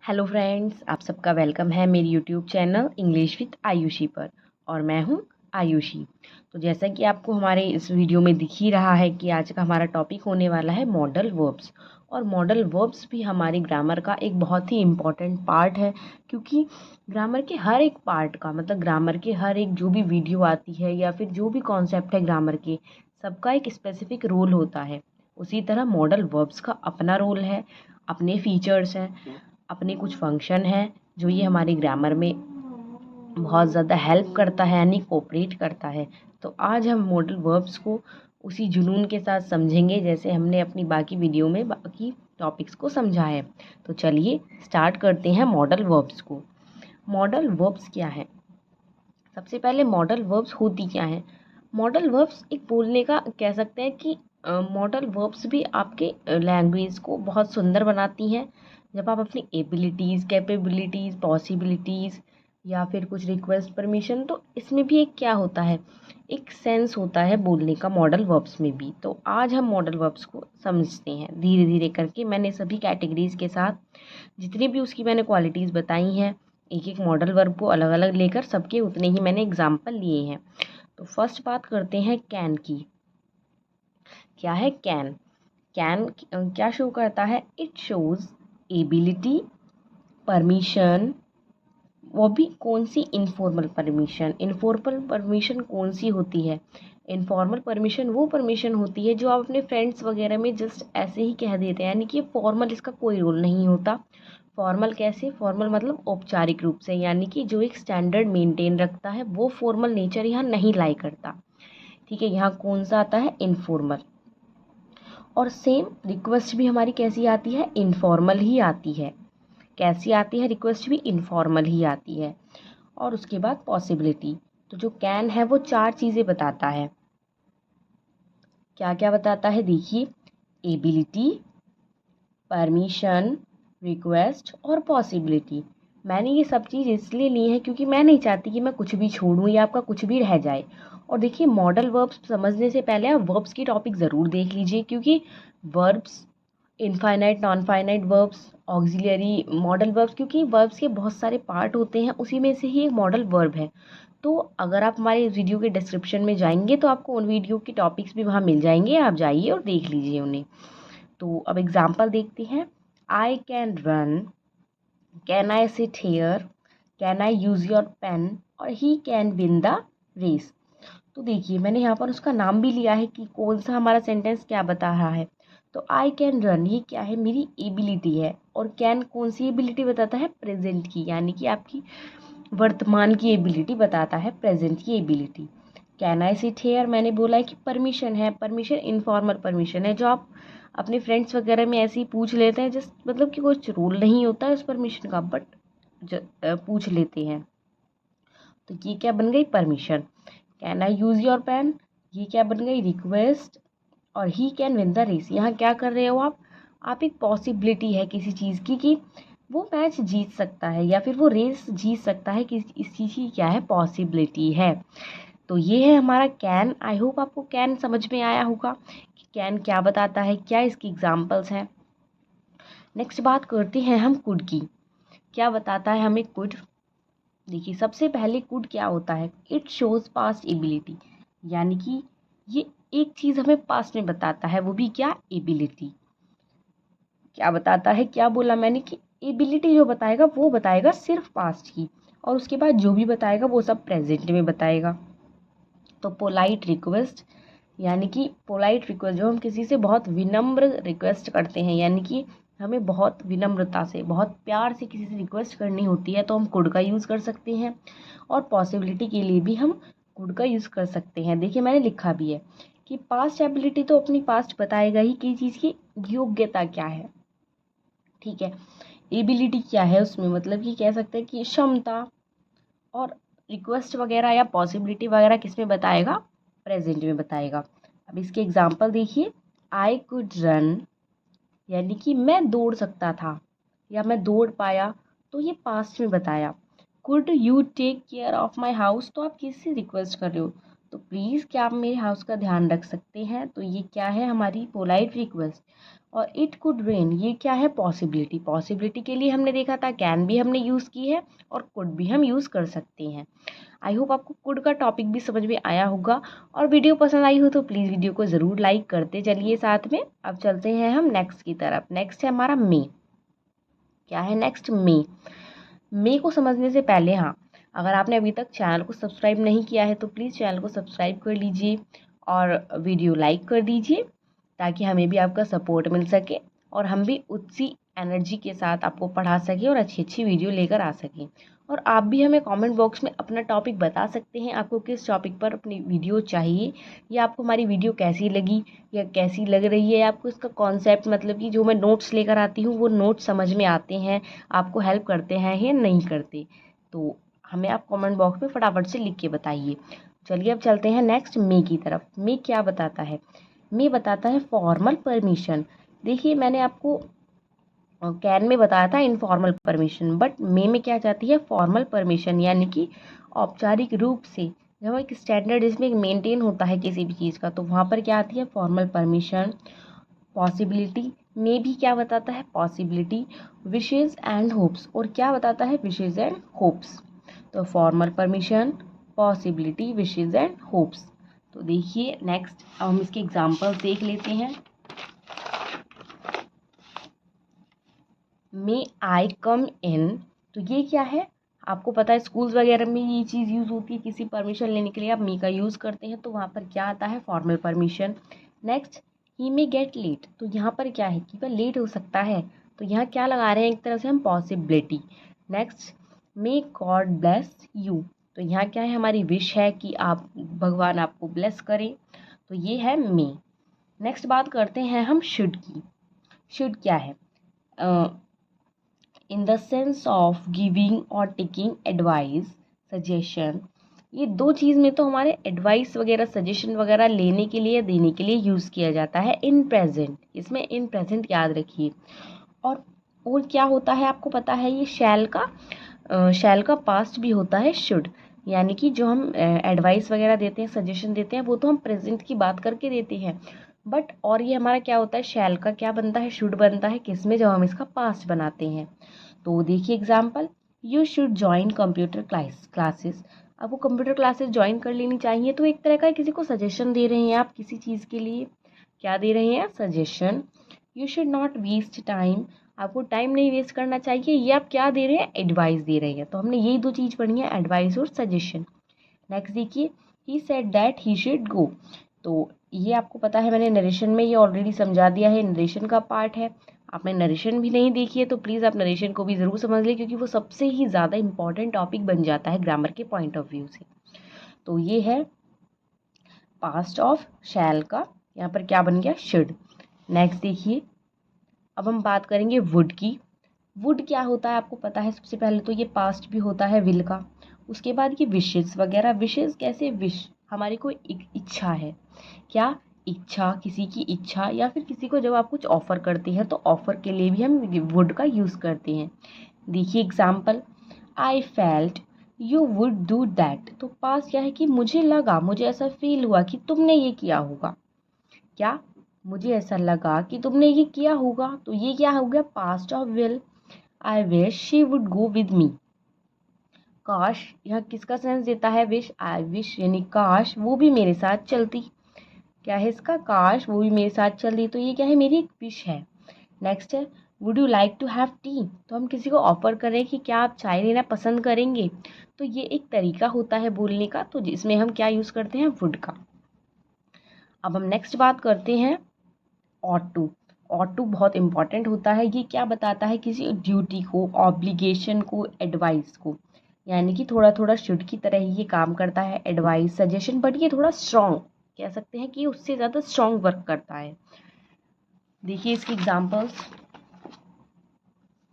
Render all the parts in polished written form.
Hello friends, आप सबका welcome है मेरी YouTube channel English with Ayushi पर। और मैं हूं आयुषी। तो जैसा कि आपको हमारे इस वीडियो में दिख ही रहा है कि आज का हमारा टॉपिक होने वाला है मॉडल वर्ब्स। और मॉडल वर्ब्स भी हमारी ग्रामर का एक बहुत ही इम्पॉर्टेंट पार्ट है, क्योंकि ग्रामर के हर एक पार्ट का मतलब ग्रामर के हर एक जो भी वीडियो आती है या फिर जो भी कॉन्सेप्ट है ग्रामर के, सबका एक स्पेसिफिक रोल होता है। उसी तरह मॉडल वर्ब्स का अपना रोल है, अपने फीचर्स हैं, अपने कुछ फंक्शन हैं जो ये हमारी ग्रामर में बहुत ज़्यादा हेल्प करता है, यानी कोऑपरेट करता है। तो आज हम मॉडल वर्ब्स को उसी जुनून के साथ समझेंगे जैसे हमने अपनी बाकी वीडियो में बाकी टॉपिक्स को समझा है। तो चलिए स्टार्ट करते हैं मॉडल वर्ब्स को। मॉडल वर्ब्स क्या है? सबसे पहले मॉडल वर्ब्स होती क्या है? मॉडल वर्ब्स एक बोलने का कह सकते हैं कि मॉडल वर्ब्स भी आपके लैंग्वेज को बहुत सुंदर बनाती हैं। जब आप अपनी एबिलिटीज़, कैपेबिलिटीज़, पॉसिबिलिटीज़ या फिर कुछ रिक्वेस्ट, परमिशन, तो इसमें भी एक क्या होता है, एक सेंस होता है बोलने का मॉडल वर्ब्स में भी। तो आज हम मॉडल वर्ब्स को समझते हैं धीरे धीरे करके। मैंने सभी कैटेगरीज़ के साथ जितनी भी उसकी मैंने क्वालिटीज़ बताई हैं, एक एक मॉडल वर्ब को अलग अलग लेकर सबके उतने ही मैंने एग्जाम्पल लिए हैं। तो फर्स्ट बात करते हैं कैन की। क्या है कैन? कैन क्या शो करता है? It shows ability, permission. वो भी कौन सी? Informal permission. इनफॉर्मल परमिशन कौन सी होती है? इनफॉर्मल परमिशन वो परमिशन होती है जो आप अपने फ्रेंड्स वगैरह में जस्ट ऐसे ही कह देते हैं, यानी कि फॉर्मल इसका कोई रोल नहीं होता। फॉर्मल कैसे? फॉर्मल मतलब औपचारिक रूप से, यानी कि जो एक स्टैंडर्ड मेंटेन रखता है, वो फॉर्मल नेचर यहाँ नहीं लाई करता। ठीक है, यहाँ कौन सा आता है? इनफॉर्मल। और सेम रिक्वेस्ट भी हमारी कैसी आती है? इनफॉर्मल ही आती है। कैसी आती है? रिक्वेस्ट भी इनफॉर्मल ही आती है। और उसके बाद पॉसिबिलिटी। तो जो कैन है वो चार चीज़ें बताता है। क्या क्या बताता है? देखिए, एबिलिटी, परमिशन, रिक्वेस्ट और पॉसिबिलिटी। मैंने ये सब चीज़ इसलिए ली है क्योंकि मैं नहीं चाहती कि मैं कुछ भी छोड़ूं या आपका कुछ भी रह जाए। और देखिए, मॉडल वर्ब्स समझने से पहले आप वर्ब्स की टॉपिक ज़रूर देख लीजिए, क्योंकि verbs, infinite, non finite verbs, auxiliary, modal verbs, क्योंकि वर्ब्स के बहुत सारे पार्ट होते हैं, उसी में से ही एक मॉडल वर्ब है। तो अगर आप हमारे वीडियो के डिस्क्रिप्शन में जाएंगे तो आपको उन वीडियो के टॉपिक्स भी वहाँ मिल जाएंगे, आप जाइए और देख लीजिए उन्हें। तो अब एग्जाम्पल देखते हैं। I can run, can I sit here, can I use your pen, और he can win the race. तो देखिए, मैंने यहाँ पर उसका नाम भी लिया है कि कौन सा हमारा सेंटेंस क्या बता रहा है। तो आई कैन रन, ये क्या है? मेरी एबिलिटी है। और कैन कौन सी एबिलिटी बताता है? प्रेजेंट की, यानी कि आपकी वर्तमान की एबिलिटी बताता है, प्रेजेंट की ability. Can I sit hair, मैंने बोला है कि परमिशन है। परमिशन इनफॉर्मल परमिशन है, जो आप अपने फ्रेंड्स वगैरह में ऐसे ही पूछ लेते हैं, जस्ट मतलब कि कुछ रूल नहीं होता है उस परमिशन का, बट पूछ लेते हैं। तो ये क्या बन गई? Permission. Can I use your pen, ये क्या बन गई? रिक्वेस्ट। और he can win the race, यहाँ क्या कर रहे हो आप एक पॉसिबिलिटी है किसी चीज़ की कि वो मैच जीत सकता है या फिर वो रेस जीत सकता है, कि इस चीज़ की क्या है? पॉसिबिलिटी है। तो ये है हमारा कैन। आई होप आपको कैन समझ में आया होगा कि कैन क्या बताता है, क्या इसकी एग्जाम्पल्स हैं। नेक्स्ट बात करते हैं हम कुड की। क्या बताता है हमें कुड? देखिए, सबसे पहले कुड क्या होता है? इट शोज पास्ट एबिलिटी, यानी कि ये एक चीज़ हमें पास्ट में बताता है, वो भी क्या? एबिलिटी। क्या बताता है? क्या बोला मैंने कि एबिलिटी जो बताएगा वो बताएगा सिर्फ पास्ट की, और उसके बाद जो भी बताएगा वो सब प्रेजेंट में बताएगा। तो पोलाइट रिक्वेस्ट, यानी कि पोलाइट रिक्वेस्ट, जो हम किसी से बहुत विनम्र रिक्वेस्ट करते हैं, यानी कि हमें बहुत विनम्रता से, बहुत प्यार से किसी से रिक्वेस्ट करनी होती है, तो हम कुड का यूज़ कर सकते हैं। और पॉसिबिलिटी के लिए भी हम कुड का यूज़ कर सकते हैं। देखिए, मैंने लिखा भी है कि पास्ट एबिलिटी तो अपनी पास्ट बताएगा ही कि चीज़ की योग्यता क्या है। ठीक है, एबिलिटी क्या है उसमें, मतलब कि कह सकते हैं कि क्षमता। और रिक्वेस्ट वगैरह या पॉसिबिलिटी वगैरह किस में बताएगा? प्रेजेंट में बताएगा। अब इसके एग्जांपल देखिए। आई कुड रन, यानी कि मैं दौड़ सकता था या मैं दौड़ पाया, तो ये पास्ट में बताया। Could you take care of my house, तो आप किससे रिक्वेस्ट कर रहे हो? तो प्लीज़ क्या आप मेरे हाउस का ध्यान रख सकते हैं? तो ये क्या है? हमारी पोलाइट रिक्वेस्ट। और इट कुड रेन, ये क्या है, पॉसिबिलिटी। पॉसिबिलिटी के लिए हमने देखा था कैन भी हमने यूज़ की है और कुड भी हम यूज़ कर सकते हैं। आई होप आपको कुड का टॉपिक भी समझ में आया होगा, और वीडियो पसंद आई हो तो प्लीज़ वीडियो को ज़रूर लाइक करते चलिए साथ में। अब चलते हैं हम नेक्स्ट की तरफ। नेक्स्ट है हमारा मे। क्या है नेक्स्ट, मे। मे को समझने से पहले, हाँ, अगर आपने अभी तक चैनल को सब्सक्राइब नहीं किया है तो प्लीज़ चैनल को सब्सक्राइब कर लीजिए और वीडियो लाइक कर दीजिए, ताकि हमें भी आपका सपोर्ट मिल सके और हम भी उसी एनर्जी के साथ आपको पढ़ा सकें और अच्छी अच्छी वीडियो लेकर आ सकें। और आप भी हमें कमेंट बॉक्स में अपना टॉपिक बता सकते हैं, आपको किस टॉपिक पर अपनी वीडियो चाहिए, या आपको हमारी वीडियो कैसी लगी या कैसी लग रही है, आपको इसका कॉन्सेप्ट, मतलब कि जो मैं नोट्स लेकर आती हूँ वो नोट्स समझ में आते हैं, आपको हेल्प करते हैं या नहीं करते। तो हमें आप कमेंट बॉक्स में फटाफट से लिख के बताइए। चलिए अब चलते हैं नेक्स्ट मे की तरफ। मे क्या बताता है, मे बताता है फॉर्मल परमिशन। देखिए मैंने आपको कैन में बताया था इनफॉर्मल परमिशन, बट मे में क्या चाहती है, फॉर्मल परमिशन, यानी कि औपचारिक रूप से जब एक स्टैंडर्ड इसमें मेंटेन होता है किसी भी चीज़ का, तो वहाँ पर क्या आती है, फॉर्मल परमिशन। पॉसिबिलिटी में भी क्या बताता है, पॉसिबिलिटी। विशेज़ एंड होप्स, और क्या बताता है, विशेज़ एंड होप्स। तो formal permission, possibility, wishes and hopes. तो देखिए नेक्स्ट अब हम इसके एग्जांपल्स देख लेते हैं। मे आई कम इन, तो ये क्या है, आपको पता है स्कूल्स वगैरह में ये चीज़ यूज़ होती है, किसी परमिशन लेने के लिए आप मी का यूज़ करते हैं, तो वहाँ पर क्या आता है, फॉर्मल परमिशन। नेक्स्ट, ही मे गेट लेट, तो यहाँ पर क्या है कि वह लेट हो सकता है, तो यहाँ क्या लगा रहे हैं, एक तरह से हम possibility. Next, may God bless you, तो यहाँ क्या है, हमारी विश है कि आप, भगवान आपको ब्लेस करें, तो ये है मे। नेक्स्ट बात करते हैं हम शुड की। शुड क्या है, in the sense of giving और टेकिंग एडवाइस, सजेशन। ये दो चीज़ में तो हमारे एडवाइस वगैरह, सजेशन वगैरह लेने के लिए, देने के लिए यूज़ किया जाता है इन प्रेजेंट। इसमें इन प्रेजेंट याद रखिए। और क्या होता है आपको पता है, ये शैल का पास्ट भी होता है शुड, यानी कि जो हम एडवाइस वगैरह देते हैं, सजेशन देते हैं, वो तो हम प्रेजेंट की बात करके देते हैं, बट और ये हमारा क्या होता है, शैल का क्या बनता है, शुड बनता है किसमें, जब हम इसका पास्ट बनाते हैं। तो देखिए example, you should join computer classes. आपको कंप्यूटर क्लासेस ज्वाइन कर लेनी चाहिए, तो एक तरह का किसी को सजेशन दे रहे हैं आप किसी चीज़ के लिए, क्या दे रहे हैं, suggestion. You should not waste time, आपको टाइम नहीं वेस्ट करना चाहिए, ये आप क्या दे रहे हैं, एडवाइस दे रहे हैं। तो हमने यही दो चीज़ पढ़ी है, एडवाइस और सजेशन। नेक्स्ट देखिए, he said that he should go, तो ये आपको पता है, मैंने नरेशन में ये ऑलरेडी समझा दिया है, नरेशन का पार्ट है। आपने नरेशन भी नहीं देखी है तो प्लीज़ आप नरेशन को भी ज़रूर समझ लें, क्योंकि वो सबसे ही ज़्यादा इंपॉर्टेंट टॉपिक बन जाता है ग्रामर के पॉइंट ऑफ व्यू से। तो ये है पास्ट ऑफ शैल का, यहाँ पर क्या बन गया, शुड। नेक्स्ट देखिए, अब हम बात करेंगे वुड की। वुड क्या होता है आपको पता है, सबसे पहले तो ये पास्ट भी होता है विल का। उसके बाद ये विशेस वगैरह, विशेस कैसे, विश हमारी कोई इच्छा है, क्या, इच्छा, किसी की इच्छा, या फिर किसी को जब आप कुछ ऑफर करते हैं तो ऑफर के लिए भी हम वुड का यूज़ करते हैं। देखिए example, I felt you would do that, तो पास क्या है कि मुझे लगा, मुझे ऐसा फील हुआ कि तुमने ये किया होगा, क्या, मुझे ऐसा लगा कि तुमने ये किया होगा, तो ये क्या हो गया, past of will. I wish she would go with me, काश, यह किसका सेंस देता है, विश। आई विश यानी काश वो भी मेरे साथ चलती, क्या है इसका, काश वो भी मेरे साथ चलती, तो ये क्या है, मेरी एक विश है। नेक्स्ट है, would you like to have tea, तो हम किसी को ऑफर करें कि क्या आप चाय लेना पसंद करेंगे, तो ये एक तरीका होता है बोलने का, तो जिसमें हम क्या यूज़ करते हैं, वुड का। अब हम नेक्स्ट बात करते हैं ऑट टू। ऑट टू बहुत इंपॉर्टेंट होता है, ये क्या बताता है, किसी ड्यूटी को, ऑब्लिगेशन को, एडवाइस को, यानी कि थोड़ा थोड़ा शुड की तरह ही ये काम करता है, एडवाइस, सजेशन, बट ये थोड़ा स्ट्रॉन्ग, कह सकते हैं कि उससे ज़्यादा स्ट्रॉन्ग वर्क करता है। देखिए इसकी examples,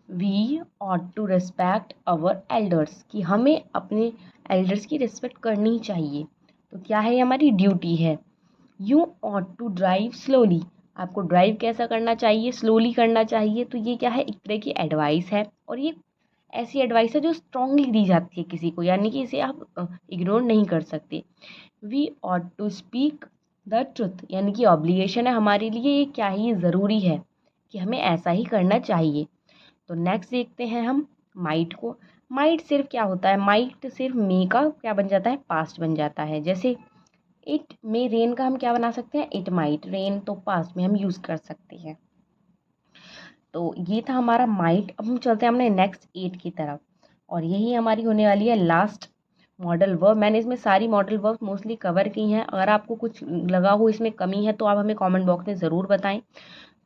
we ought to respect our elders, कि हमें अपने एल्डर्स की रिस्पेक्ट करनी चाहिए, तो क्या है, ये हमारी ड्यूटी है। You ought to drive slowly, आपको ड्राइव कैसा करना चाहिए, स्लोली करना चाहिए, तो ये क्या है, एक तरह की एडवाइस है, और ये ऐसी एडवाइस है जो स्ट्रांगली दी जाती है किसी को, यानी कि इसे आप इग्नोर नहीं कर सकते। We ought to speak the truth, यानी कि ऑब्लिगेशन है हमारे लिए, ये क्या है, ये ज़रूरी है, कि हमें ऐसा ही करना चाहिए। तो नेक्स्ट देखते हैं हम माइट को। माइट सिर्फ क्या होता है, माइट सिर्फ मे का क्या बन जाता है, पास्ट बन जाता है। जैसे इट मे रेन का हम क्या बना सकते हैं, इट माइट रेन, तो पास्ट में हम यूज़ कर सकते हैं। तो ये था हमारा माइट। अब हम चलते हैं हमने नेक्स्ट 8 की तरफ, और यही हमारी होने वाली है लास्ट मॉडल वर्ब। मैंने इसमें सारी मॉडल वर्ब मोस्टली कवर की हैं। अगर आपको कुछ लगा हो इसमें कमी है तो आप हमें कमेंट बॉक्स में ज़रूर बताएं।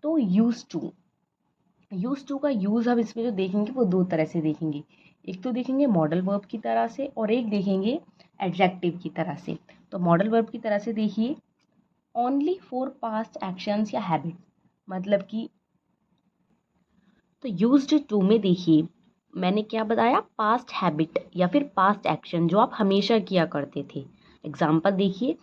तो यूज टू का यूज़ हम इसमें जो देखेंगे वो दो तरह से देखेंगे। एक तो देखेंगे मॉडल वर्ब की तरह से, और एक देखेंगे एडजेक्टिव की तरह से। तो मॉडल वर्ब की तरह से देखिए, ओनली फॉर पास्ट एक्शंस या हैबिट, मतलब कि तो यूज्ड टू में देखिए मैंने क्या बताया, पास्ट हैबिट या फिर पास्ट एक्शन जो आप हमेशा किया करते थे। एग्जाम्पल देखिए,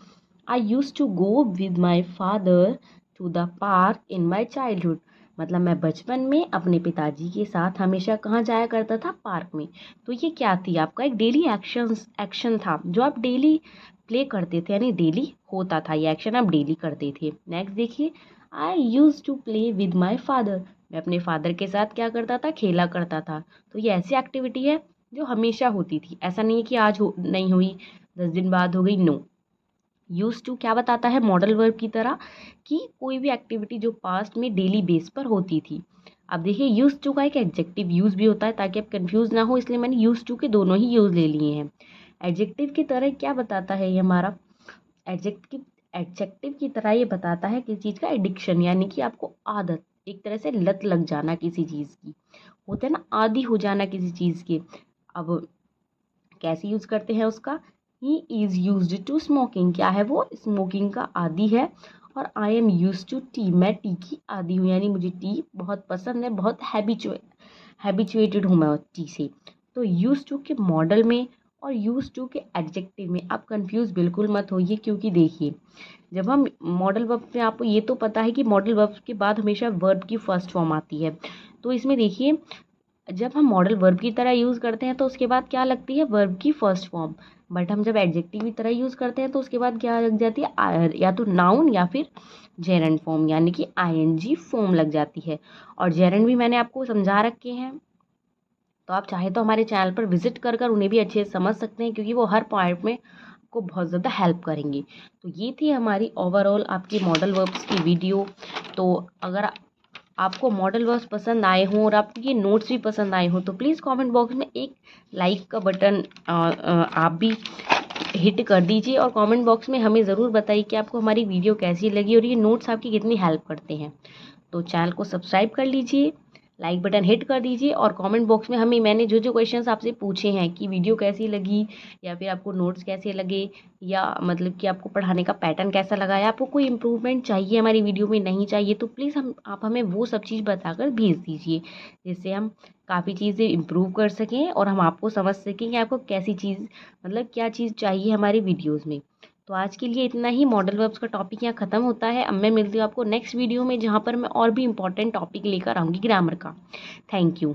I used to go with my father to the park in my childhood, मतलब मैं बचपन में अपने पिताजी के साथ हमेशा कहाँ जाया करता था, पार्क में। तो ये क्या थी, आपका एक डेली एक्शन था जो आप डेली प्ले करते थे, यानी डेली होता था ये एक्शन, आप डेली करते थे। नेक्स्ट देखिए, I used to play with my father, मैं अपने फादर के साथ क्या करता था, खेला करता था। तो ये ऐसी एक्टिविटी है जो हमेशा होती थी, ऐसा नहीं है कि आज नहीं हुई, 10 दिन बाद हो गई, नो। यूज टू क्या बताता है, मॉडल वर्ब की तरह, कि कोई भी एक्टिविटी जो पास्ट में डेली बेस पर होती थी। अब देखिए यूज टू का एक एडजेक्टिव यूज भी होता है, ताकि आप कंफ्यूज ना हो, इसलिए मैंने यूज टू के दोनों ही यूज ले लिए हैं। एडजेक्टिव की तरह क्या बताता है ये हमारा, एडजेक्टिव की तरह ये बताता है किसी चीज़ का एडिक्शन, यानी कि आपको आदत, एक तरह से लत लग जाना किसी चीज़ की, होता है ना, आदी हो जाना किसी चीज़ के। अब कैसे यूज़ करते हैं उसका, he is used to smoking, क्या है वो, स्मोकिंग का आदी है। और I am use to tea, मैं टी की आदी हूँ, यानी मुझे टी बहुत पसंद है, बहुत हैबिचुएटेड हूँ मैं टी से। तो यूज टू के मॉडल में और यूज टू के एडजेक्टिव में आप कंफ्यूज बिल्कुल मत होइए, क्योंकि देखिए जब हम मॉडल वर्ब में, आपको ये तो पता है कि मॉडल वर्ब के बाद हमेशा वर्ब की फर्स्ट फॉर्म आती है। तो इसमें देखिए जब हम मॉडल वर्ब की तरह यूज़ करते हैं तो उसके बाद क्या लगती है, वर्ब की फर्स्ट फॉर्म। बट हम जब एडजेक्टिव की तरह यूज़ करते हैं तो उसके बाद क्या लग जाती है, या तो नाउन या फिर जेरंड फॉर्म, यानी कि आईएनजी फॉर्म लग जाती है। और जेरंड भी मैंने आपको समझा रखे हैं, तो आप चाहे तो हमारे चैनल पर विजिट कर कर उन्हें भी अच्छे से समझ सकते हैं, क्योंकि वो हर पॉइंट में आपको बहुत ज़्यादा हेल्प करेंगे। तो ये थी हमारी ओवरऑल आपकी मॉडल वर्ब्स की वीडियो। तो अगर आपको मॉडल वर्ब्स पसंद आए हों और आपको ये नोट्स भी पसंद आए हों तो प्लीज़ कमेंट बॉक्स में एक लाइक का बटन आप भी हिट कर दीजिए, और कमेंट बॉक्स में हमें ज़रूर बताइए कि आपको हमारी वीडियो कैसी लगी और ये नोट्स आपकी कितनी हेल्प करते हैं। तो चैनल को सब्सक्राइब कर लीजिए, लाइक बटन हिट कर दीजिए, और कमेंट बॉक्स में हमें, मैंने जो जो क्वेश्चंस आपसे पूछे हैं कि वीडियो कैसी लगी, या फिर आपको नोट्स कैसे लगे, या मतलब कि आपको पढ़ाने का पैटर्न कैसा लगा, या आपको कोई इम्प्रूवमेंट चाहिए हमारी वीडियो में, नहीं चाहिए, तो प्लीज़ आप हमें वो सब चीज़ बताकर भेज दीजिए, जिससे हम काफ़ी चीज़ें इम्प्रूव कर सकें और हम आपको समझ सकें कि आपको कैसी चीज़, मतलब क्या चीज़ चाहिए हमारी वीडियोज़ में। तो आज के लिए इतना ही, मॉडल वर्ब्स का टॉपिक यहाँ ख़त्म होता है। अब मैं मिलती हूँ आपको नेक्स्ट वीडियो में, जहाँ पर मैं और भी इंपॉर्टेंट टॉपिक लेकर आऊँगी ग्रामर का। Thank you.